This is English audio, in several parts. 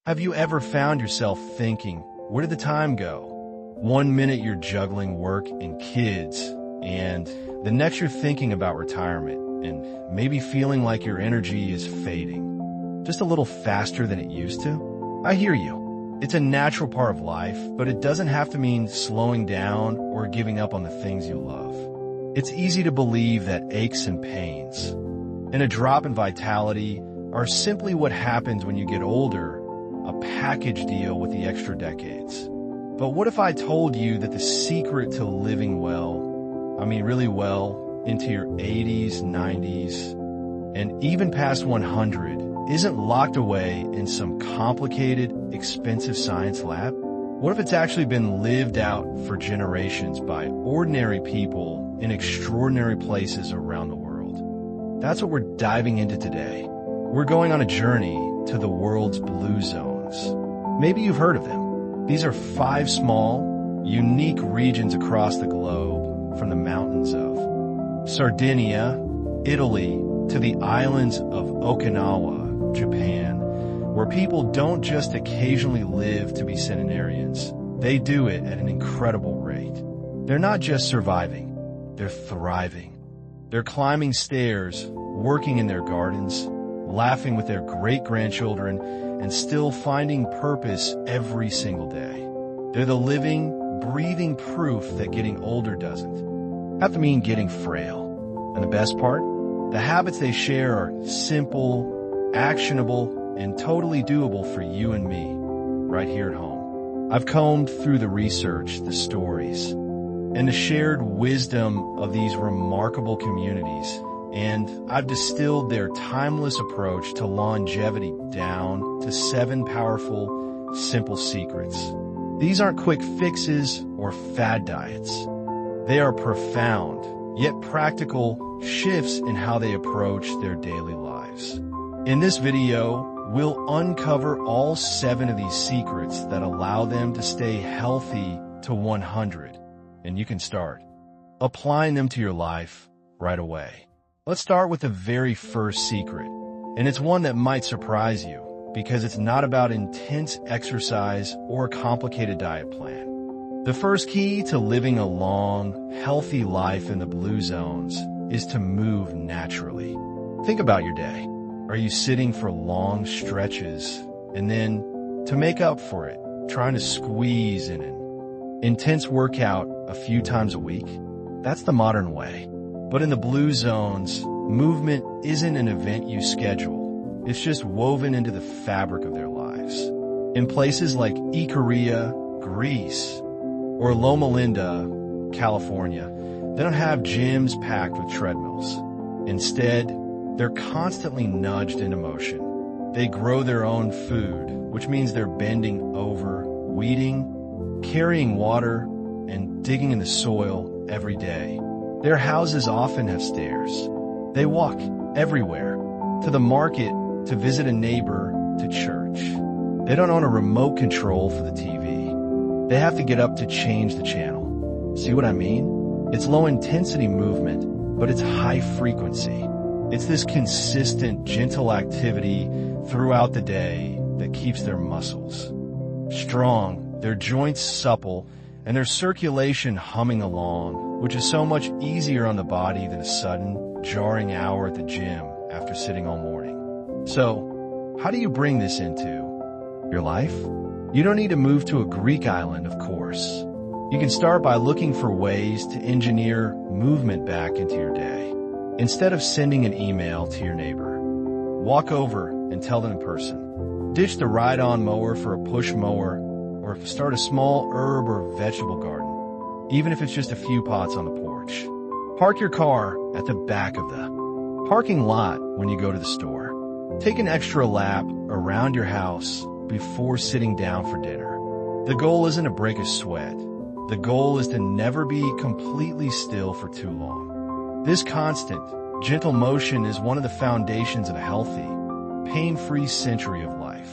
Have you ever found yourself thinking, where did the time go? One minute you're juggling work and kids, and the next you're thinking about retirement and maybe feeling like your energy is fading, just a little faster than it used to? I hear you. It's a natural part of life, but it doesn't have to mean slowing down or giving up on the things you love. It's easy to believe that aches and pains and a drop in vitality are simply what happens when you get older, a package deal with the extra decades. But what if I told you that the secret to living well, really well, into your 80s, 90s, and even past 100 isn't locked away in some complicated, expensive science lab? What if it's actually been lived out for generations by ordinary people in extraordinary places around the world? That's what we're diving into today. We're going on a journey to the world's blue zones. Maybe you've heard of them. These are 5 small, unique regions across the globe, from the mountains of Sardinia, Italy, to the islands of Okinawa, Japan, where people don't just occasionally live to be centenarians. They do it at an incredible rate. They're not just surviving, they're thriving. They're climbing stairs, working in their gardens, laughing with their great-grandchildren, and still finding purpose every single day. They're the living, breathing proof that getting older doesn't have to mean getting frail. And the best part? The habits they share are simple, actionable, and totally doable for you and me, right here at home. I've combed through the research, the stories, and the shared wisdom of these remarkable communities, and I've distilled their timeless approach to longevity down to 7 powerful, simple secrets. These aren't quick fixes or fad diets. They are profound, yet practical shifts in how they approach their daily lives. In this video, we'll uncover all 7 of these secrets that allow them to stay healthy to 100. And you can start applying them to your life right away. Let's start with the very first secret, and it's one that might surprise you because it's not about intense exercise or a complicated diet plan. The first key to living a long, healthy life in the blue zones is to move naturally. Think about your day. Are you sitting for long stretches and then, to make up for it, trying to squeeze in an intense workout a few times a week? That's the modern way. But in the blue zones, movement isn't an event you schedule. It's just woven into the fabric of their lives. In places like Ikaria, Greece, or Loma Linda, California, they don't have gyms packed with treadmills. Instead, they're constantly nudged into motion. They grow their own food, which means they're bending over, weeding, carrying water, and digging in the soil every day. Their houses often have stairs. They walk everywhere, to the market, to visit a neighbor, to church. They don't own a remote control for the TV. They have to get up to change the channel. See what I mean? It's low-intensity movement, but it's high frequency. It's this consistent, gentle activity throughout the day that keeps their muscles strong, their joints supple, and their circulation humming along, which is so much easier on the body than a sudden, jarring hour at the gym after sitting all morning. So, how do you bring this into your life? You don't need to move to a Greek island, of course. You can start by looking for ways to engineer movement back into your day. Instead of sending an email to your neighbor, walk over and tell them in person. Ditch the ride-on mower for a push mower, or start a small herb or vegetable garden, even if it's just a few pots on the porch. Park your car at the back of the parking lot when you go to the store. Take an extra lap around your house before sitting down for dinner. The goal isn't to break a sweat. The goal is to never be completely still for too long. This constant, gentle motion is one of the foundations of a healthy, pain-free century of life.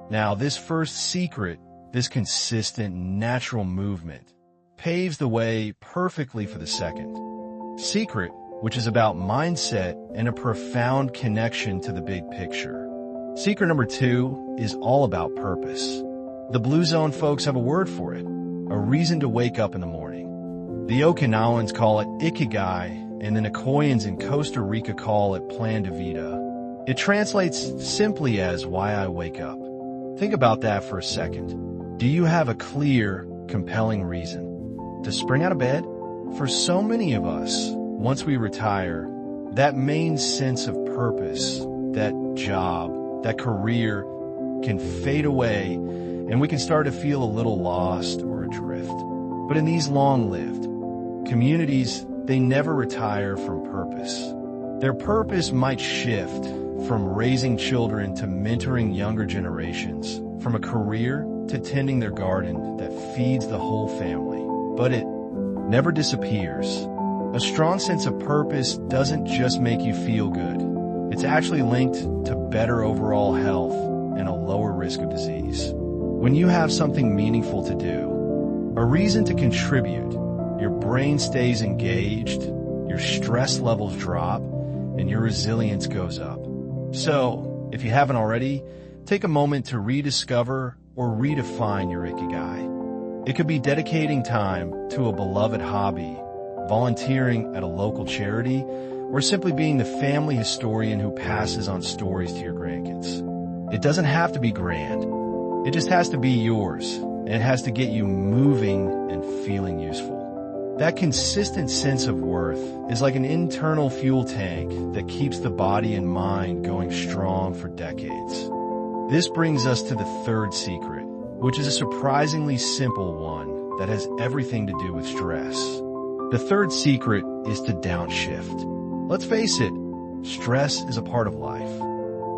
Now, this first secret, this consistent, natural movement, paves the way perfectly for the second secret, which is about mindset and a profound connection to the big picture. Secret number 2 is all about purpose. The Blue Zone folks have a word for it, a reason to wake up in the morning. The Okinawans call it Ikigai, and the Nicoyans in Costa Rica call it Plan de Vida. It translates simply as why I wake up. Think about that for a second. Do you have a clear, compelling reason to spring out of bed? For so many of us, once we retire, that main sense of purpose, that job, that career can fade away, and we can start to feel a little lost or adrift. But in these long-lived communities, they never retire from purpose. Their purpose might shift from raising children to mentoring younger generations, from a career to tending their garden that feeds the whole family. But it never disappears. A strong sense of purpose doesn't just make you feel good. It's actually linked to better overall health and a lower risk of disease. When you have something meaningful to do, a reason to contribute, your brain stays engaged, your stress levels drop, and your resilience goes up. So, if you haven't already, take a moment to rediscover or redefine your Ikigai. It could be dedicating time to a beloved hobby, volunteering at a local charity, or simply being the family historian who passes on stories to your grandkids. It doesn't have to be grand. It just has to be yours, and it has to get you moving and feeling useful. That consistent sense of worth is like an internal fuel tank that keeps the body and mind going strong for decades. This brings us to the third secret, which is a surprisingly simple one that has everything to do with stress. The third secret is to downshift. Let's face it, stress is a part of life,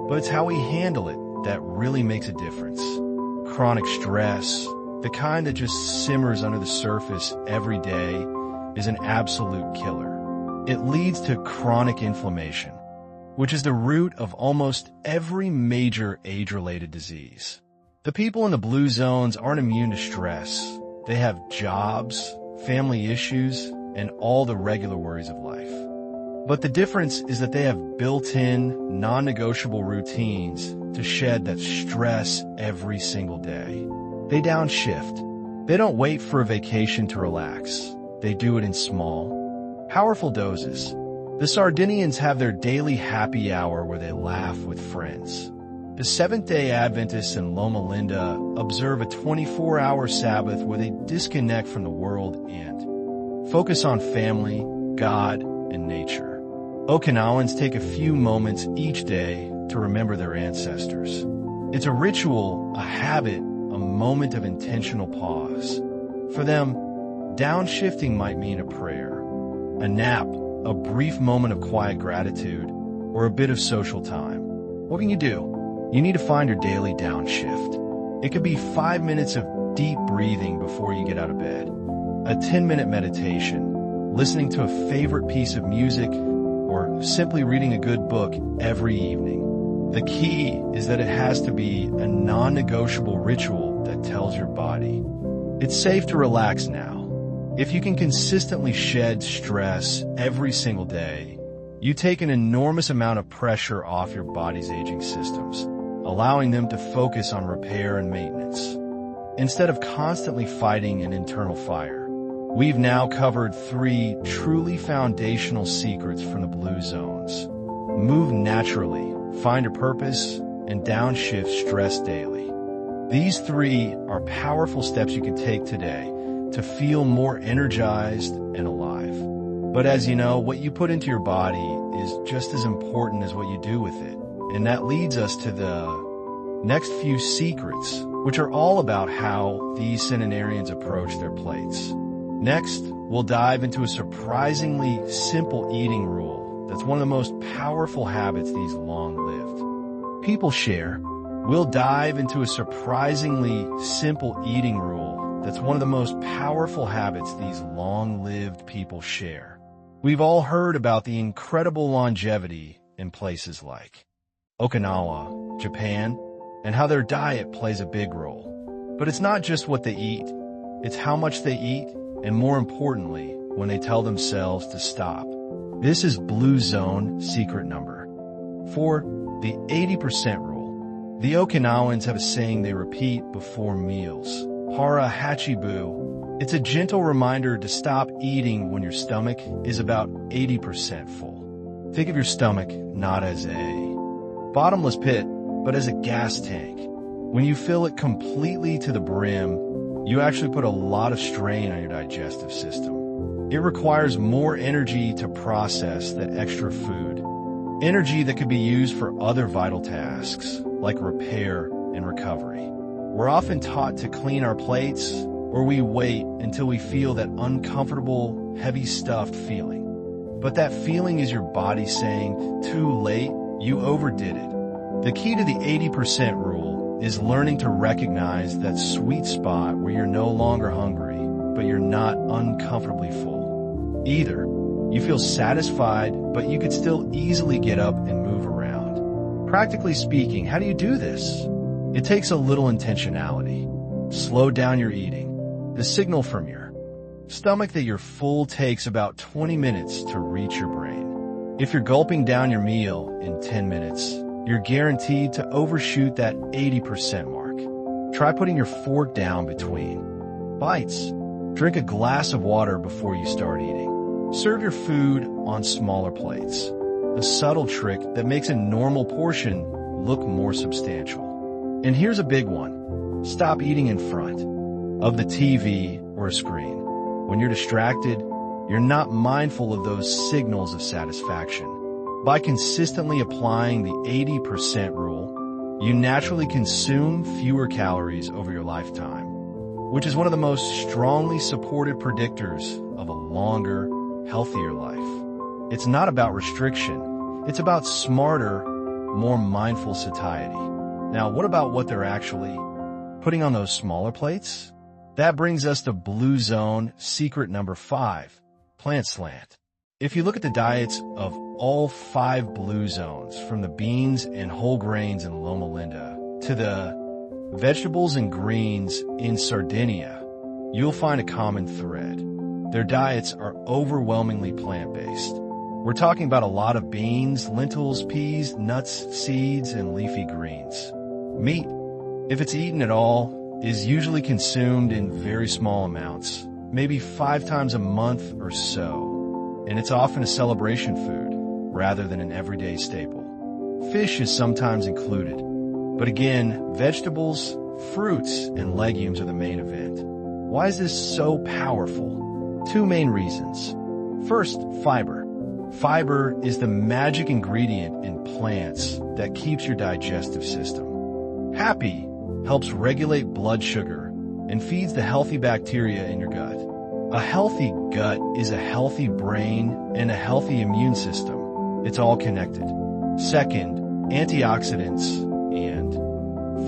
but it's how we handle it that really makes a difference. Chronic stress, the kind that just simmers under the surface every day, is an absolute killer. It leads to chronic inflammation, which is the root of almost every major age-related disease. The people in the blue zones aren't immune to stress. They have jobs, family issues, and all the regular worries of life. But the difference is that they have built-in, non-negotiable routines to shed that stress every single day. They downshift. They don't wait for a vacation to relax. They do it in small, powerful doses. The Sardinians have their daily happy hour where they laugh with friends. The Seventh-day Adventists in Loma Linda observe a 24-hour Sabbath where they disconnect from the world and focus on family, God, and nature. Okinawans take a few moments each day to remember their ancestors. It's a ritual, a habit, a moment of intentional pause. For them, downshifting might mean a prayer, a nap, a brief moment of quiet gratitude, or a bit of social time. What can you do? You need to find your daily downshift. It could be 5 minutes of deep breathing before you get out of bed, a 10-minute meditation, listening to a favorite piece of music, or simply reading a good book every evening. The key is that it has to be a non-negotiable ritual that tells your body, it's safe to relax now. If you can consistently shed stress every single day, you take an enormous amount of pressure off your body's aging systems, allowing them to focus on repair and maintenance. Instead of constantly fighting an internal fire, we've now covered 3 truly foundational secrets from the blue zones. Move naturally, find your purpose, and downshift stress daily. These 3 are powerful steps you can take today to feel more energized and alive. But as you know, what you put into your body is just as important as what you do with it. And that leads us to the next few secrets, which are all about how these centenarians approach their plates. Next, we'll dive into a surprisingly simple eating rule that's one of the most powerful habits these long-lived people share. We'll dive into a surprisingly simple eating rule that's one of the most powerful habits these long-lived people share. We've all heard about the incredible longevity in places like Okinawa, Japan, and how their diet plays a big role. But it's not just what they eat, it's how much they eat, and more importantly, when they tell themselves to stop. This is Blue Zone secret number 4, the 80% rule. The Okinawans have a saying they repeat before meals. Hara Hachibu. It's a gentle reminder to stop eating when your stomach is about 80% full. Think of your stomach not as a bottomless pit, but as a gas tank. When you fill it completely to the brim, you actually put a lot of strain on your digestive system. It requires more energy to process that extra food. Energy that could be used for other vital tasks, like repair and recovery. We're often taught to clean our plates, or we wait until we feel that uncomfortable, heavy stuffed feeling. But that feeling is your body saying, too late, you overdid it. The key to the 80% rule is learning to recognize that sweet spot where you're no longer hungry, but you're not uncomfortably full. Either you feel satisfied, but you could still easily get up and move around. Practically speaking, how do you do this? It takes a little intentionality. Slow down your eating. The signal from your stomach that you're full takes about 20 minutes to reach your brain. If you're gulping down your meal in 10 minutes, you're guaranteed to overshoot that 80% mark. Try putting your fork down between bites. Drink a glass of water before you start eating. Serve your food on smaller plates. A subtle trick that makes a normal portion look more substantial. And here's a big one. Stop eating in front of the TV or a screen. When you're distracted, you're not mindful of those signals of satisfaction. By consistently applying the 80% rule, you naturally consume fewer calories over your lifetime, which is one of the most strongly supported predictors of a longer, healthier life. It's not about restriction. It's about smarter, more mindful satiety. Now, what about what they're actually putting on those smaller plates? That brings us to Blue Zone secret number 5, Plant Slant. If you look at the diets of all 5 blue zones, from the beans and whole grains in Loma Linda to the vegetables and greens in Sardinia, you'll find a common thread. Their diets are overwhelmingly plant-based. We're talking about a lot of beans, lentils, peas, nuts, seeds, and leafy greens. Meat, if it's eaten at all, is usually consumed in very small amounts, maybe 5 times a month or so, and it's often a celebration food rather than an everyday staple. Fish is sometimes included, but again, vegetables, fruits, and legumes are the main event. Why is this so powerful? 2 main reasons. First, fiber. Fiber is the magic ingredient in plants that keeps your digestive system happy, helps regulate blood sugar, and feeds the healthy bacteria in your gut. A healthy gut is a healthy brain and a healthy immune system. It's all connected. Second, antioxidants and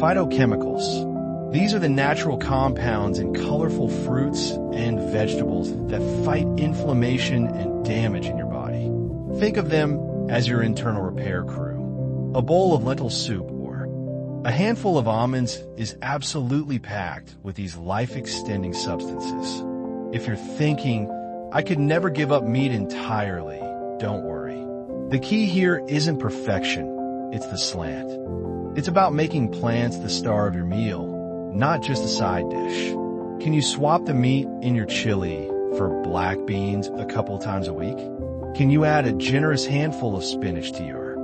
phytochemicals. These are the natural compounds in colorful fruits and vegetables that fight inflammation and damage in your body. Think of them as your internal repair crew. A bowl of lentil soup or a handful of almonds is absolutely packed with these life-extending substances. If you're thinking, I could never give up meat entirely, don't worry. The key here isn't perfection, it's the slant. It's about making plants the star of your meal, not just a side dish. Can you swap the meat in your chili for black beans a couple times a week? Can you add a generous handful of spinach to your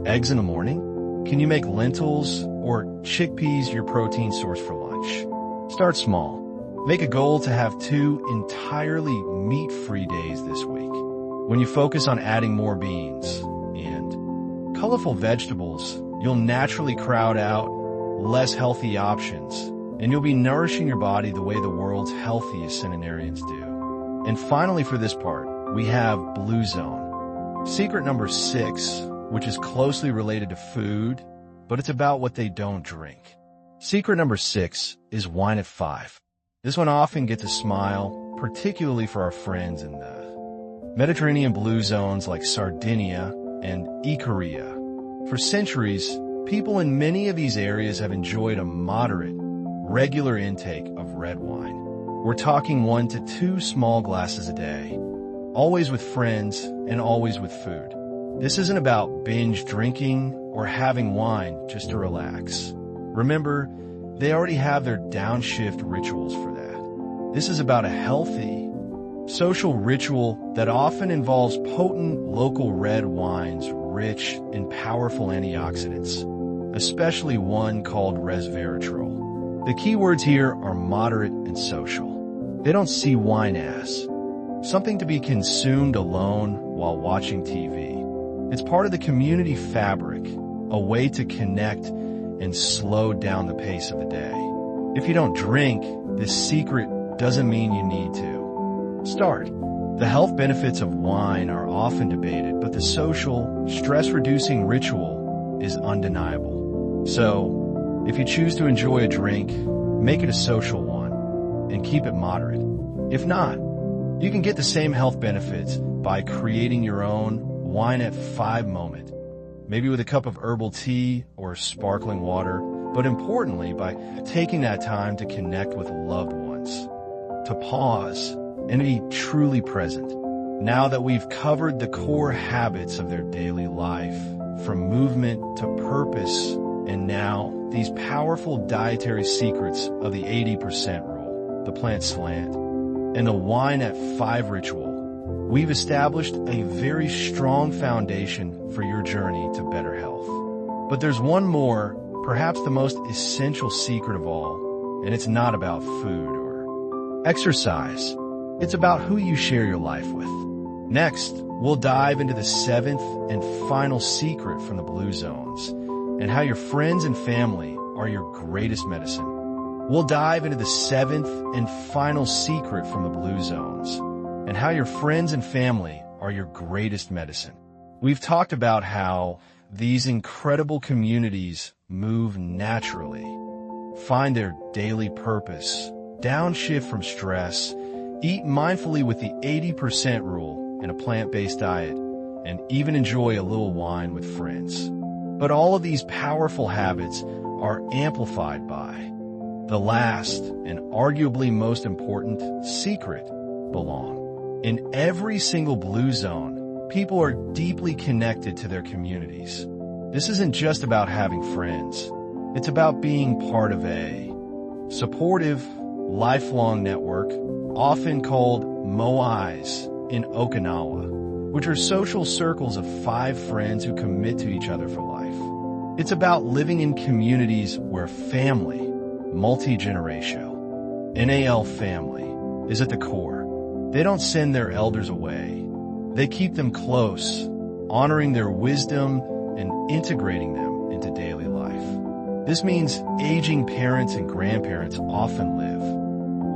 eggs in the morning? Can you make lentils or chickpeas your protein source for lunch? Start small. Make a goal to have 2 entirely meat-free days this week. When you focus on adding more beans and colorful vegetables, you'll naturally crowd out less healthy options, and you'll be nourishing your body the way the world's healthiest centenarians do. And finally, for this part, we have Blue Zone. Secret number 6, which is closely related to food, but it's about what they don't drink. Secret number 6 is wine at 5. This one often gets a smile, particularly for our friends in the Mediterranean blue zones like Sardinia and Ikaria. For centuries, people in many of these areas have enjoyed a moderate, regular intake of red wine. We're talking 1 to 2 small glasses a day, always with friends and always with food. This isn't about binge drinking or having wine just to relax. Remember, they already have their downshift rituals for that. This is about a healthy, social ritual that often involves potent local red wines rich in powerful antioxidants, especially one called resveratrol. The key words here are moderate and social. They don't see wine as something to be consumed alone while watching TV. It's part of the community fabric, a way to connect and slow down the pace of the day. If you don't drink, this secret doesn't mean you need to. Start. The health benefits of wine are often debated, but the social, stress-reducing ritual is undeniable. So, if you choose to enjoy a drink, make it a social one, and keep it moderate. If not, you can get the same health benefits by creating your own wine at 5 moment, maybe with a cup of herbal tea or sparkling water, but importantly by taking that time to connect with loved ones, to pause and be truly present. Now that we've covered the core habits of their daily life, from movement to purpose, and now these powerful dietary secrets of the 80% rule, the Plant Slant, and the wine at 5 ritual, we've established a very strong foundation for your journey to better health. But there's one more, perhaps the most essential secret of all, and it's not about food or exercise. It's about who you share your life with. Next, we'll dive into the 7th and final secret from the Blue Zones and how your friends and family are your greatest medicine. We'll dive into the 7th and final secret from the Blue Zones and how your friends and family are your greatest medicine. We've talked about how these incredible communities move naturally, find their daily purpose, downshift from stress, eat mindfully with the 80% rule in a plant-based diet, and even enjoy a little wine with friends. But all of these powerful habits are amplified by the last and arguably most important secret: belong. In every single Blue Zone, people are deeply connected to their communities. This isn't just about having friends. It's about being part of a supportive, lifelong network, often called moais in Okinawa, which are social circles of 5 friends who commit to each other for life. It's about living in communities where family, multi-generational, NAL family, is at the core. They don't send their elders away. They keep them close, honoring their wisdom and integrating them into daily life. This means aging parents and grandparents often live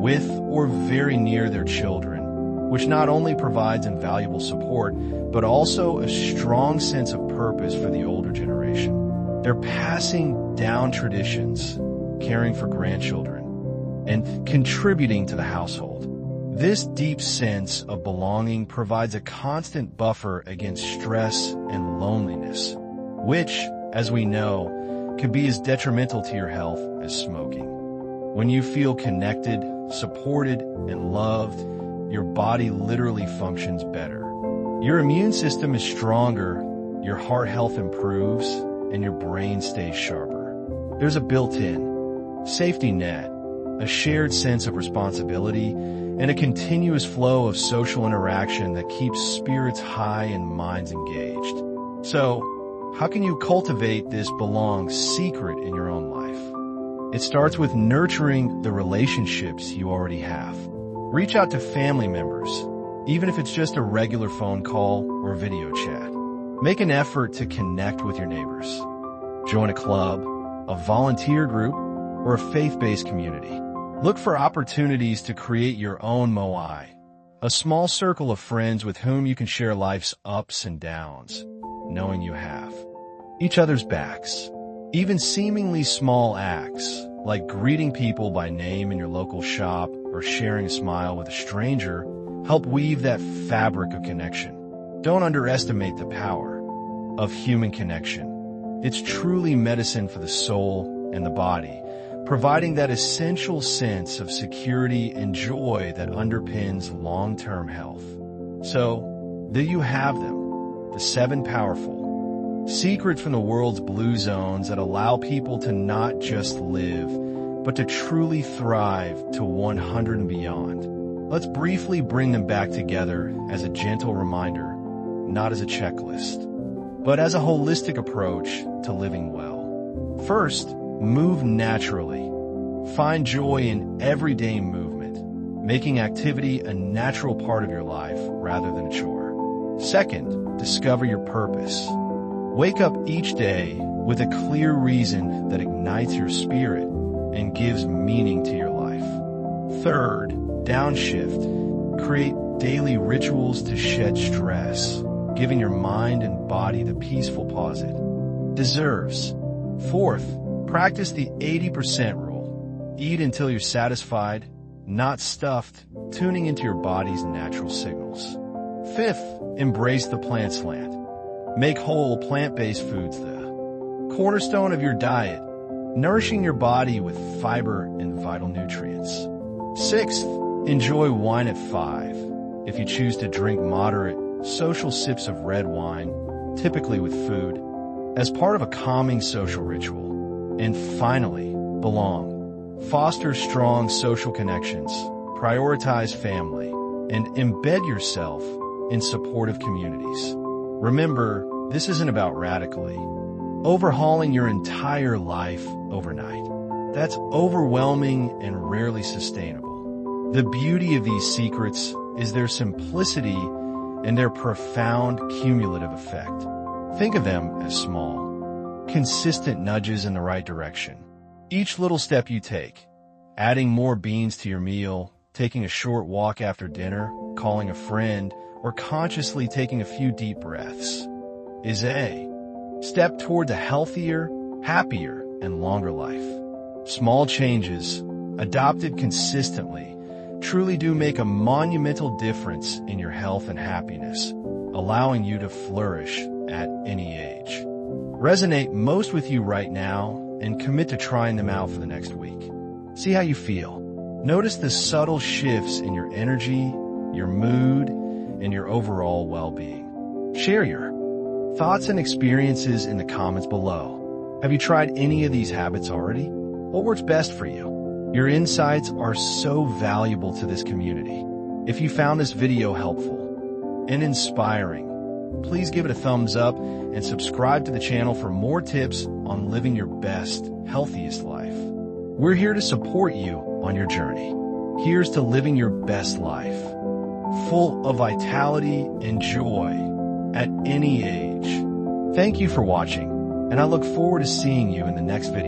with or very near their children, which not only provides invaluable support, but also a strong sense of purpose for the older generation. They're passing down traditions, caring for grandchildren, and contributing to the household. This deep sense of belonging provides a constant buffer against stress and loneliness, which, as we know, can be as detrimental to your health as smoking. When you feel connected, supported, and loved, your body literally functions better. Your immune system is stronger, your heart health improves, and your brain stays sharper. There's a built-in safety net, a shared sense of responsibility, and a continuous flow of social interaction that keeps spirits high and minds engaged. So, how can you cultivate this belong secret in your own life? It starts with nurturing the relationships you already have. Reach out to family members, even if it's just a regular phone call or video chat. Make an effort to connect with your neighbors. Join a club, a volunteer group, or a faith-based community. Look for opportunities to create your own moai, a small circle of friends with whom you can share life's ups and downs, knowing you have each other's backs. Even seemingly small acts, like greeting people by name in your local shop or sharing a smile with a stranger, help weave that fabric of connection. Don't underestimate the power of human connection. It's truly medicine for the soul and the body, providing that essential sense of security and joy that underpins long-term health. So, there you have them, the 7 powerful secrets from the world's blue zones that allow people to not just live, but to truly thrive to 100 and beyond. Let's briefly bring them back together as a gentle reminder, not as a checklist, but as a holistic approach to living well. First, move naturally. Find joy in everyday movement, making activity a natural part of your life rather than a chore. Second, discover your purpose. Wake up each day with a clear reason that ignites your spirit and gives meaning to your life. Third, downshift. Create daily rituals to shed stress, giving your mind and body the peaceful pause it deserves. Fourth, practice the 80% rule. Eat until you're satisfied, not stuffed, tuning into your body's natural signals. Fifth, embrace the Plant Slant. Make whole plant-based foods the cornerstone of your diet, nourishing your body with fiber and vital nutrients. Sixth, enjoy wine at 5. If you choose to drink moderate, social sips of red wine, typically with food, as part of a calming social ritual. And finally, belong. Foster strong social connections, prioritize family, and embed yourself in supportive communities. Remember, this isn't about radically overhauling your entire life overnight. That's overwhelming and rarely sustainable. The beauty of these secrets is their simplicity and their profound cumulative effect. Think of them as small, consistent nudges in the right direction. Each little step you take, adding more beans to your meal, taking a short walk after dinner, calling a friend, or consciously taking a few deep breaths, is a step towards a healthier, happier, and longer life. Small changes, adopted consistently, truly do make a monumental difference in your health and happiness, allowing you to flourish at any age. Resonate most with you right now and commit to trying them out for the next week. See how you feel. Notice the subtle shifts in your energy, your mood, and your overall well-being. Share your thoughts and experiences in the comments below. Have you tried any of these habits already? What works best for you? Your insights are so valuable to this community. If you found this video helpful and inspiring, please give it a thumbs up and subscribe to the channel for more tips on living your best, healthiest life. We're here to support you on your journey. Here's to living your best life, full of vitality and joy at any age. Thank you for watching, and I look forward to seeing you in the next video.